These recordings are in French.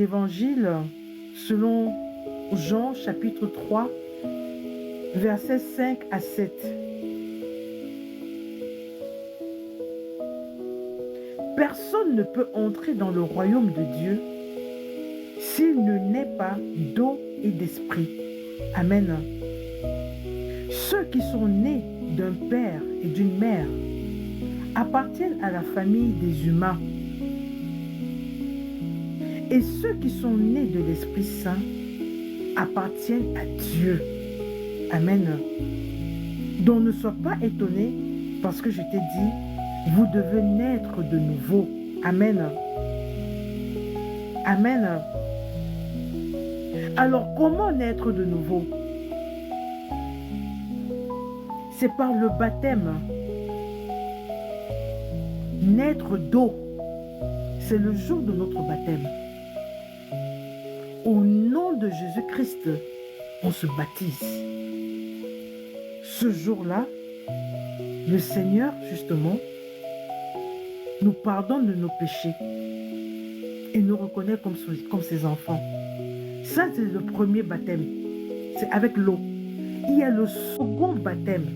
Évangile selon Jean chapitre 3, versets 5 à 7. Personne ne peut entrer dans le royaume de Dieu s'il ne naît pas d'eau et d'esprit. Amen. Ceux qui sont nés d'un père et d'une mère appartiennent à la famille des humains. Et ceux qui sont nés de l'Esprit Saint appartiennent à Dieu. Amen. Donc ne sois pas étonné parce que je t'ai dit, vous devez naître de nouveau. Amen. Amen. Alors comment naître de nouveau? C'est par le baptême. Naître d'eau, c'est le jour de notre baptême. Au nom de Jésus-Christ, on se baptise. Ce jour-là, le Seigneur, justement, nous pardonne de nos péchés et nous reconnaît comme ses enfants. Ça, c'est le premier baptême. C'est avec l'eau. Il y a le second baptême.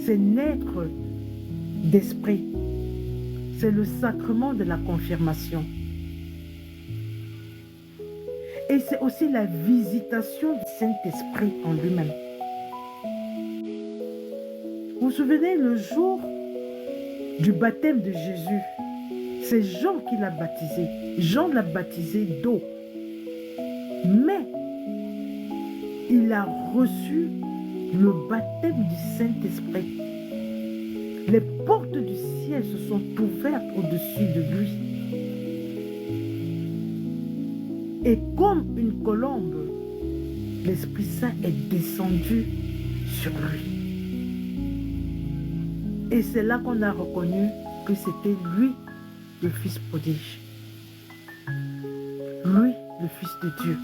C'est naître d'esprit. C'est le sacrement de la confirmation. Et c'est aussi la visitation du Saint-Esprit en lui-même. Vous vous souvenez, le jour du baptême de Jésus, c'est Jean qui l'a baptisé. Jean l'a baptisé d'eau. Mais il a reçu le baptême du Saint-Esprit. Les portes du ciel se sont ouvertes au-dessus de lui. Et comme une colombe, l'Esprit Saint est descendu sur lui. Et c'est là qu'on a reconnu que c'était lui, le Fils prodige. Lui, le Fils de Dieu.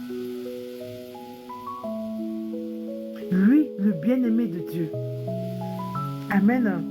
Lui, le bien-aimé de Dieu. Amen.